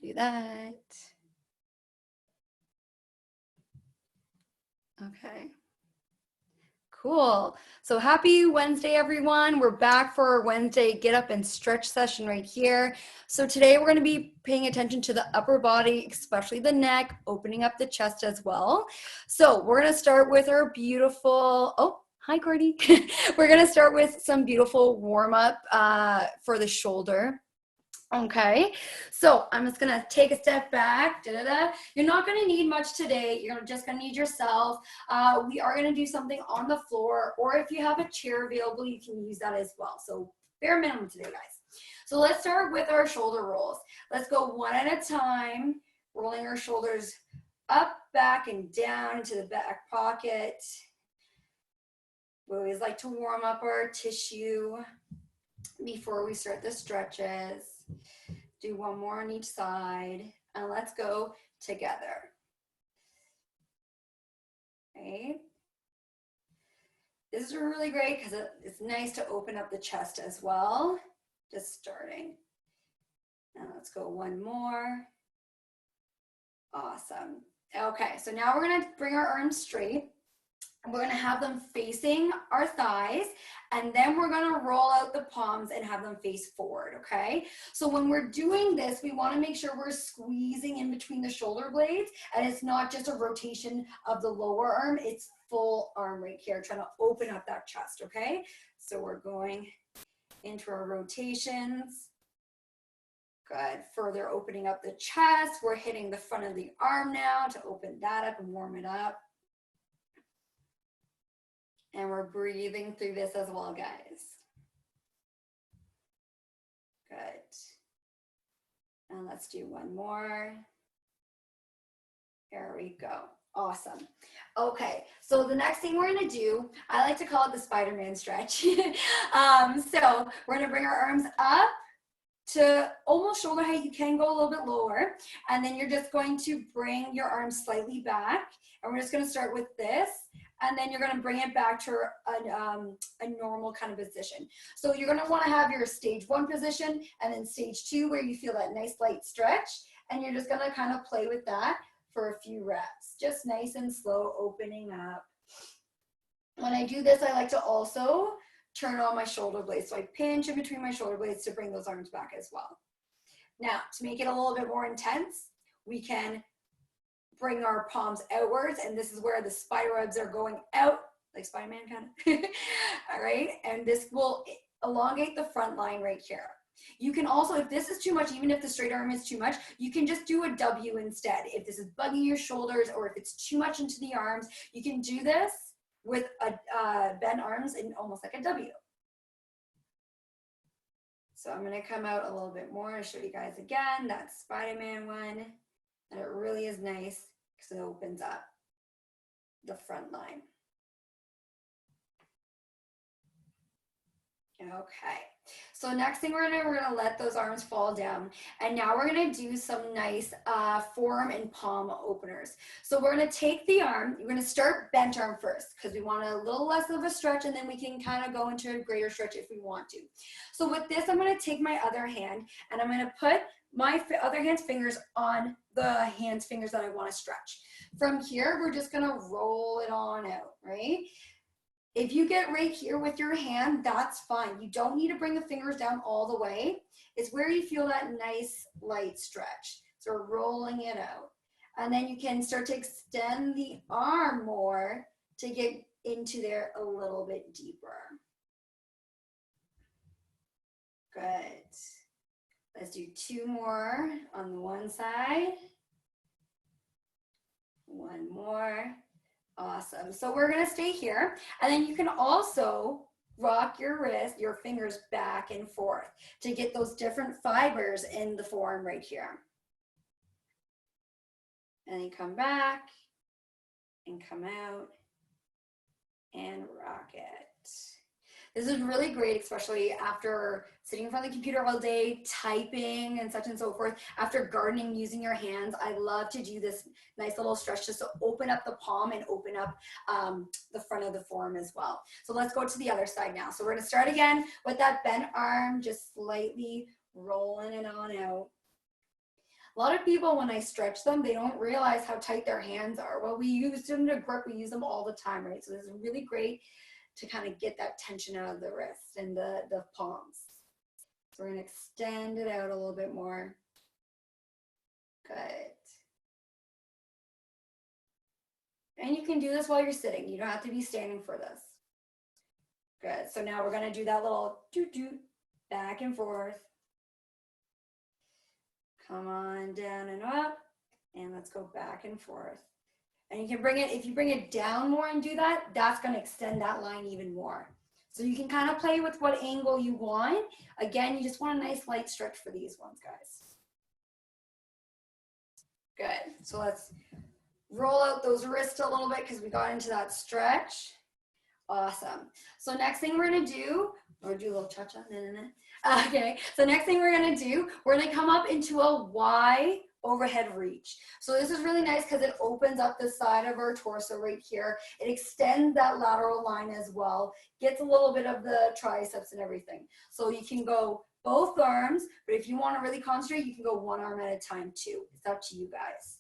do that. Okay. Cool. So happy Wednesday, everyone. We're back for our Wednesday get up and stretch session right here. So today we're going to be paying attention to the upper body, especially the neck, opening up the chest as well. So we're going to start with our beautiful, oh, hi, Cordy. We're going to start with some beautiful warm up for the shoulder. Okay, so I'm just gonna take a step back. You're not gonna need much today. You're just gonna need yourself. We are gonna do something on the floor, or if you have a chair available, you can use that as well. So bare minimum today, guys. So let's start with our shoulder rolls. Let's go one at a time, rolling our shoulders up, back, and down into the back pocket. We always like to warm up our tissue before we start the stretches. Do one more on each side, and let's go together. Okay. This is really great because it's nice to open up the chest as well. Just starting. And let's go one more. Awesome. Okay, so now we're gonna bring our arms straight. We're gonna have them facing our thighs, and then we're gonna roll out the palms and have them face forward, okay? So when we're doing this, we wanna make sure we're squeezing in between the shoulder blades, and it's not just a rotation of the lower arm, it's full arm right here, trying to open up that chest, okay? So we're going into our rotations. Good, further opening up the chest. We're hitting the front of the arm now to open that up and warm it up. And we're breathing through this as well, guys. Good. And let's do one more. There we go. Awesome. Okay, so the next thing we're gonna do, I like to call it the Spider-Man stretch. So we're gonna bring our arms up to almost shoulder height. You can go a little bit lower. And then you're just going to bring your arms slightly back. And we're just gonna start with this. And then you're gonna bring it back to a normal kind of position. So you're gonna wanna have your stage 1 position and then stage 2 where you feel that nice light stretch. And you're just gonna kind of play with that for a few reps. Just nice and slow, opening up. When I do this, I like to also turn on my shoulder blades. So I pinch in between my shoulder blades to bring those arms back as well. Now, to make it a little bit more intense, we can bring our palms outwards, and this is where the spider webs are going out, like Spider-Man kind of. All right, and this will elongate the front line right here. You can also, if this is too much, even if the straight arm is too much, you can just do a W instead. If this is bugging your shoulders or if it's too much into the arms, you can do this with a bent arms and almost like a W. So I'm gonna come out a little bit more to show you guys again, that Spider-Man one. And it really is nice because it opens up the front line. Okay, so next thing we're gonna let those arms fall down, and now we're gonna do some nice forearm and palm openers. So we're gonna take the arm, you're gonna start bent arm first because we want a little less of a stretch, and then we can kind of go into a greater stretch if we want to. So with this, I'm gonna take my other hand and I'm gonna put my other hand's fingers on the hand's fingers that I want to stretch. From here, we're just gonna roll it on out, right? If you get right here with your hand, that's fine. You don't need to bring the fingers down all the way. It's where you feel that nice light stretch. So we're rolling it out. And then you can start to extend the arm more to get into there a little bit deeper. Good. Let's do 2 more on the one side. 1 more. Awesome. So we're going to stay here. And then you can also rock your wrist, your fingers back and forth to get those different fibers in the forearm right here. And then come back and come out and rock it. This is really great, especially after sitting in front of the computer all day, typing and such and so forth. After gardening, using your hands, I love to do this nice little stretch just to open up the palm and open up the front of the forearm as well. So let's go to the other side now. So we're gonna start again with that bent arm, just slightly rolling it on out. A lot of people, when I stretch them, they don't realize how tight their hands are. Well, we use them to grip, we use them all the time, right? So this is really great to kind of get that tension out of the wrist and the palms. So we're gonna extend it out a little bit more. Good. And you can do this while you're sitting. You don't have to be standing for this. Good. So now we're gonna do that little doot-doot back and forth. Come on down and up, and let's go back and forth. And you can bring it, if you bring it down more and do that, that's gonna extend that line even more. So you can kind of play with what angle you want. Again, you just want a nice light stretch for these ones, guys. Good. So let's roll out those wrists a little bit because we got into that stretch. Awesome. So next thing we're gonna do, or do a little cha-cha, okay. So next thing we're gonna do, we're gonna come up into a Y overhead reach. So this is really nice because it opens up the side of our torso right here. It extends that lateral line as well, gets a little bit of the triceps and everything. So you can go both arms, but if you want to really concentrate, you can go one arm at a time too. It's up to you guys.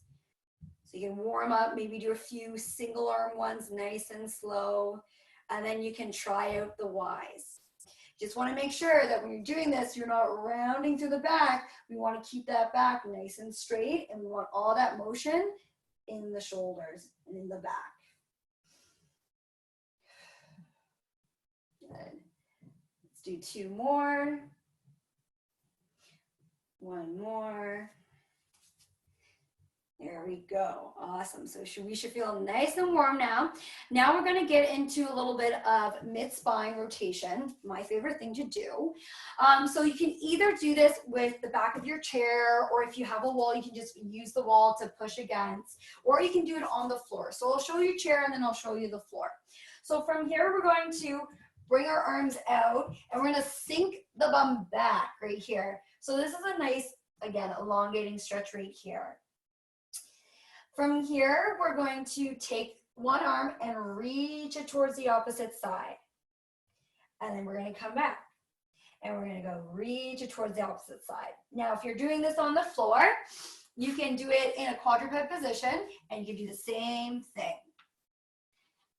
So you can warm up, maybe do a few single arm ones, nice and slow, and then you can try out the Ys. Just want to make sure that when you're doing this, you're not rounding through the back. We want to keep that back nice and straight, and we want all that motion in the shoulders and in the back. Good. Let's do 2 more. 1 more. There we go. Awesome. So we should feel nice and warm now. Now we're going to get into a little bit of mid-spine rotation, my favorite thing to do. So you can either do this with the back of your chair, or if you have a wall, you can just use the wall to push against, or you can do it on the floor. So I'll show you chair and then I'll show you the floor. So from here, we're going to bring our arms out and we're going to sink the bum back right here. So this is a nice, again, elongating stretch right here. From here, we're going to take one arm and reach it towards the opposite side. And then we're going to come back. And we're going to go reach it towards the opposite side. Now, if you're doing this on the floor, you can do it in a quadruped position, and you can do the same thing.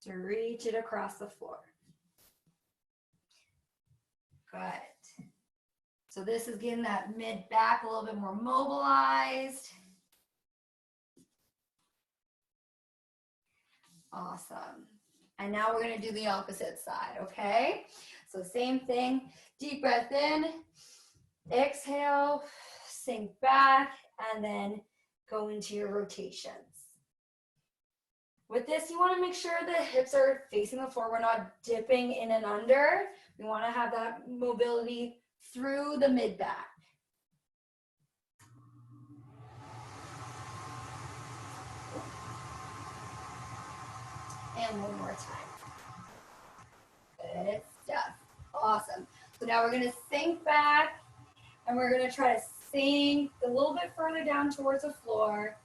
To reach it across the floor. Good. So this is getting that mid back a little bit more mobilized. Awesome. And now we're going to do the opposite side, okay? So same thing, deep breath in, exhale, sink back, and then go into your rotations. With this, you want to make sure the hips are facing the floor. We're not dipping in and under. We want to have that mobility through the mid back. And one more time. Good stuff. Awesome. So now we're going to sink back and we're going to try to sink a little bit further down towards the floor.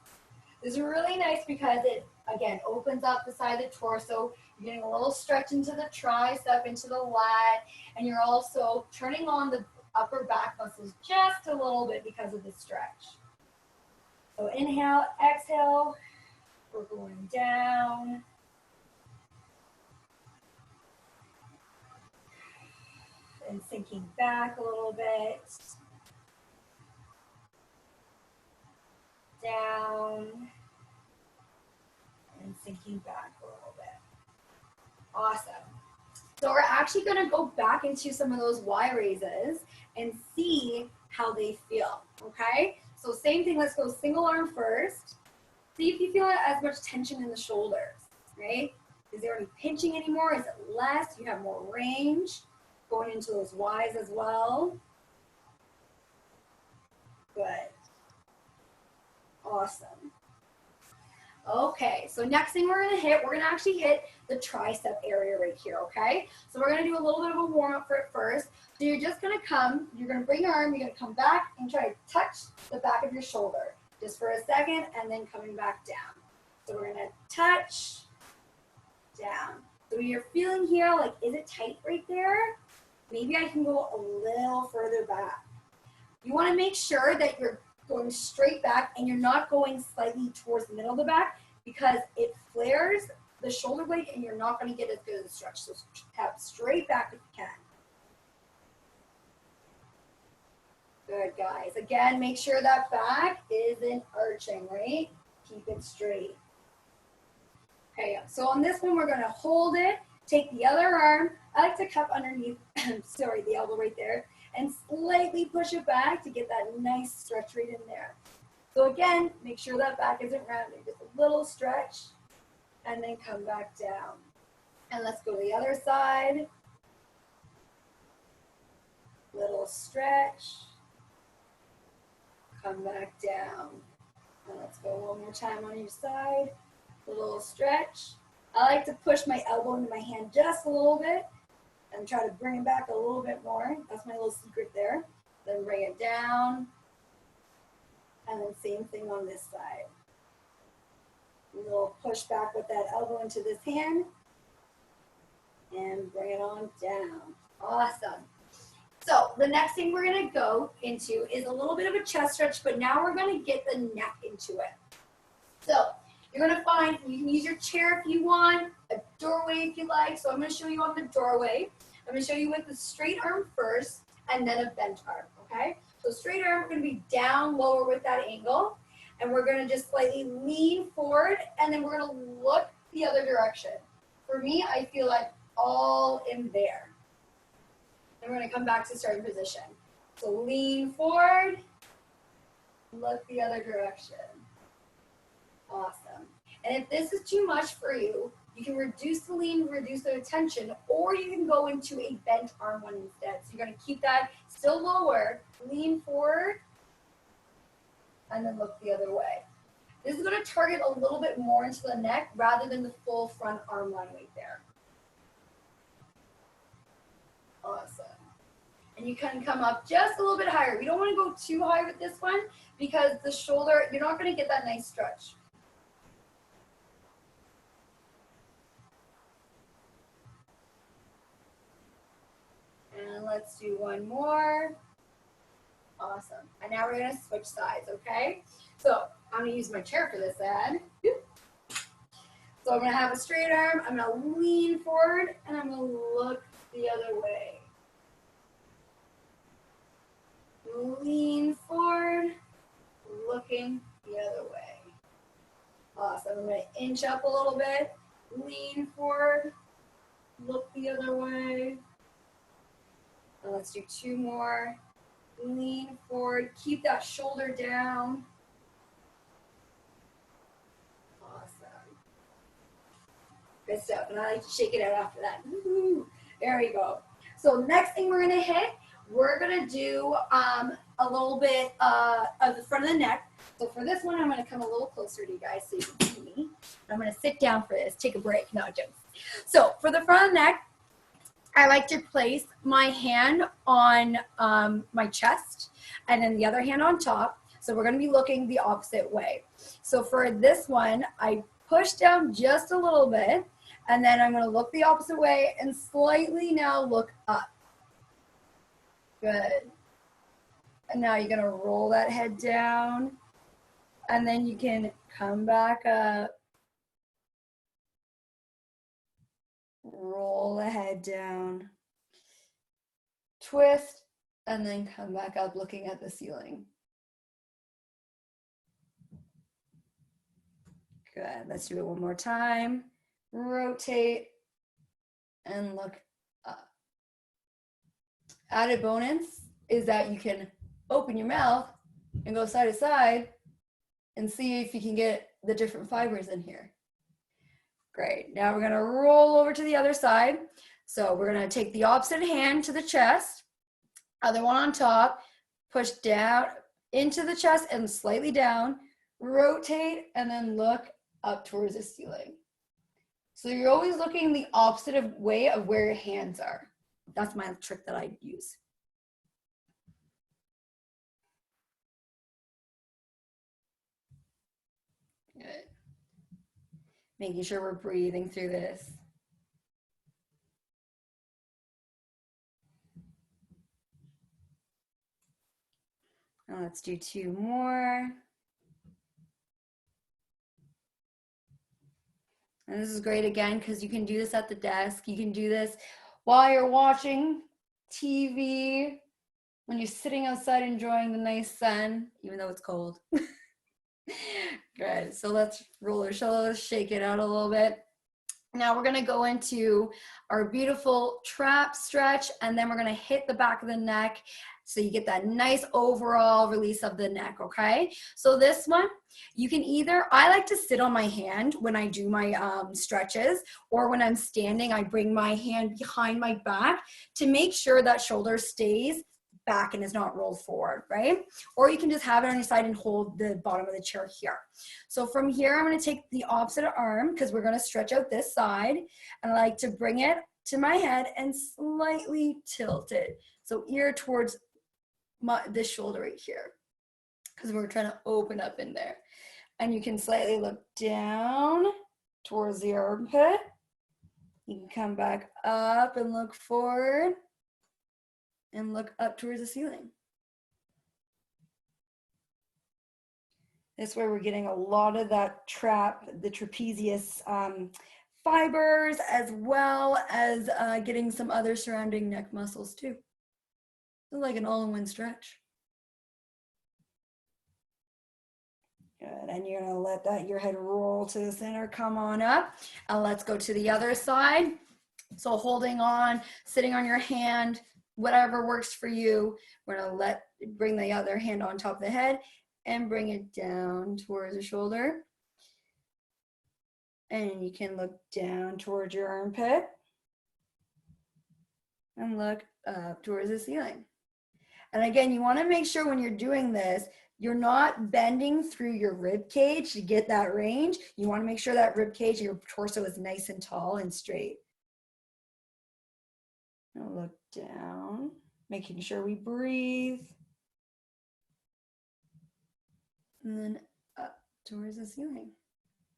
This is really nice because it, again, opens up the side of the torso. You're getting a little stretch into the tricep, into the lat, and you're also turning on the upper back muscles just a little bit because of the stretch. So inhale, exhale, we're going down. And sinking back a little bit. Down. And sinking back a little bit. Awesome. So we're actually going to go back into some of those Y raises and see how they feel, okay? So same thing, let's go single arm first. See if you feel as much tension in the shoulders, right? Is there any pinching anymore? Is it less? You have more range. Going into those Ys as well. Good. Awesome. Okay, so next thing we're gonna actually hit the tricep area right here, okay? So we're gonna do a little bit of a warm up for it first. So you're just gonna you're gonna bring your arm, you're gonna come back and try to touch the back of your shoulder just for a second and then coming back down. So we're gonna touch, down. So you're feeling here, like, is it tight right there? Maybe I can go a little further back. You want to make sure that you're going straight back, and you're not going slightly towards the middle of the back because it flares the shoulder blade and you're not going to get as good of a stretch. So tap straight back if you can. Good, guys. Again, make sure that back isn't arching, right? Keep it straight. Okay, so on this one, we're going to hold it, take the other arm. I like to cup underneath, sorry, the elbow right there, and slightly push it back to get that nice stretch right in there. So again, make sure that back isn't rounded, just a little stretch, and then come back down. And let's go to the other side. Little stretch. Come back down. And let's go one more time on each side. Little stretch. I like to push my elbow into my hand just a little bit and try to bring it back a little bit more. That's my little secret there. Then bring it down. And then same thing on this side. A little push back with that elbow into this hand. And bring it on down. Awesome. So the next thing we're going to go into is a little bit of a chest stretch, but now we're going to get the neck into it. So you're going to find, you can use your chair if you want, a doorway if you like. So I'm going to show you on the doorway. I'm going to show you with the straight arm first and then a bent arm, okay? So straight arm, we're going to be down lower with that angle. And we're going to just slightly lean forward, and then we're going to look the other direction. For me, I feel like all in there. And we're going to come back to starting position. So lean forward, look the other direction. Awesome. And if this is too much for you, you can reduce the lean, reduce the tension, or you can go into a bent arm one instead. So you're going to keep that still lower, lean forward, and then look the other way. This is going to target a little bit more into the neck rather than the full front arm line right there. Awesome. And you can come up just a little bit higher. We don't want to go too high with this one because the shoulder, you're not going to get that nice stretch. And let's do one more. Awesome. And now we're going to switch sides, okay? So I'm going to use my chair for this ad. So I'm going to have a straight arm. I'm going to lean forward, and I'm going to look the other way. Lean forward, looking the other way. Awesome. I'm going to inch up a little bit, lean forward, look the other way. And let's do two more. Lean forward, keep that shoulder down. Awesome. Good stuff. And I like to shake it out after that. Woo-hoo. There we go. So next thing we're going to hit, we're going to do a little bit of the front of the neck. So for this one, I'm going to come a little closer to you guys so you can see me. I'm going to sit down for this, take a break. No, jokes. So for the front of the neck, I like to place my hand on my chest and then the other hand on top. So we're going to be looking the opposite way. So for this one, I push down just a little bit, and then I'm going to look the opposite way and slightly now look up. Good. And now you're going to roll that head down, and then you can come back up. Roll the head down, twist, and then come back up looking at the ceiling. Good. Let's do it one more time. Rotate and look up. Added bonus is that you can open your mouth and go side to side and see if you can get the different fibers in here. Great. Now we're going to roll over to the other side. So we're going to take the opposite hand to the chest, other one on top, push down into the chest and slightly down, rotate, and then look up towards the ceiling. So you're always looking the opposite way of where your hands are. That's my trick that I use. Good. Making sure we're breathing through this. And let's do 2 more. And this is great again because you can do this at the desk. You can do this while you're watching TV, when you're sitting outside enjoying the nice sun, even though it's cold. Good. So let's roll our shoulders, shake it out a little bit. Now we're gonna go into our beautiful trap stretch, and then we're gonna hit the back of the neck so you get that nice overall release of the neck, okay? So this one, you can either, I like to sit on my hand when I do my stretches, or when I'm standing, I bring my hand behind my back to make sure that shoulder stays back and is not rolled forward, right? Or you can just have it on your side and hold the bottom of the chair here. So from here, I'm gonna take the opposite arm because we're gonna stretch out this side, and I like to bring it to my head and slightly tilt it. So ear towards this shoulder right here, because we're trying to open up in there. And you can slightly look down towards the armpit. You can come back up and look forward and look up towards the ceiling. This way we're getting a lot of that the trapezius fibers, as well as getting some other surrounding neck muscles too. So like an all-in-one stretch. Good, and you're gonna let your head roll to the center, come on up, and let's go to the other side. So holding on, sitting on your hand, whatever works for you. We're gonna bring the other hand on top of the head and bring it down towards the shoulder. And you can look down towards your armpit and look up towards the ceiling. And again, you want to make sure when you're doing this, you're not bending through your rib cage to get that range. You want to make sure that rib cage, your torso is nice and tall and straight. Now look down, making sure we breathe. And then up towards the ceiling.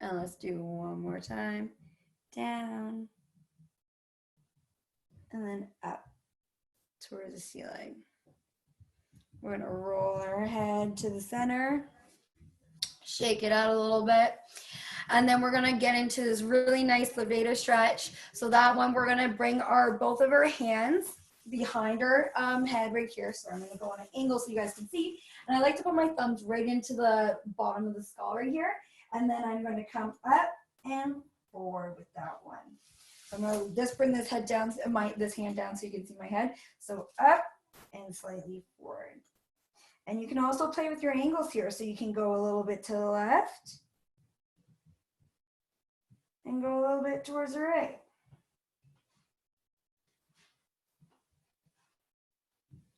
And let's do one more time. Down. And then up towards the ceiling. We're gonna roll our head to the center, shake it out a little bit. And then we're gonna get into this really nice levator stretch. So that one, we're gonna bring both of our hands behind our head right here. So I'm gonna go on an angle so you guys can see. And I like to put my thumbs right into the bottom of the skull right here. And then I'm gonna come up and forward with that one. So I'm gonna just bring this head down, this hand down so you can see my head. So up and slightly forward. And you can also play with your angles here. So you can go a little bit to the left and go a little bit towards the right.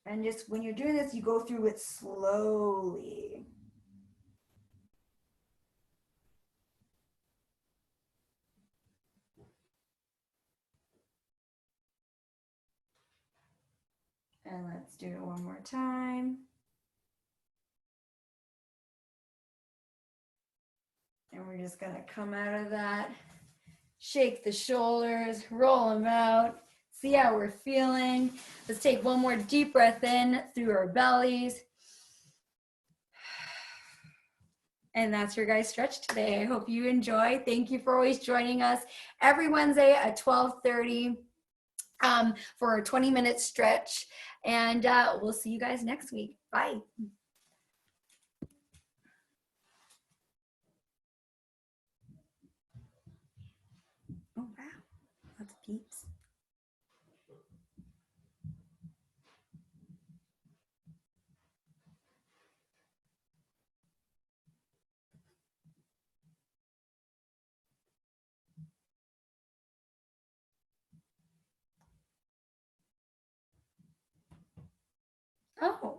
And just when you're doing this, you go through it slowly. And let's do it one more time. And we're just gonna come out of that, shake the shoulders, roll them out, see how we're feeling. Let's take one more deep breath in through our bellies. And that's your guys' stretch today. I hope you enjoy. Thank you for always joining us every Wednesday at 12:30 for a 20-minute stretch. And we'll see you guys next week. Bye. Oh, wow. Lots of peeps. Oh.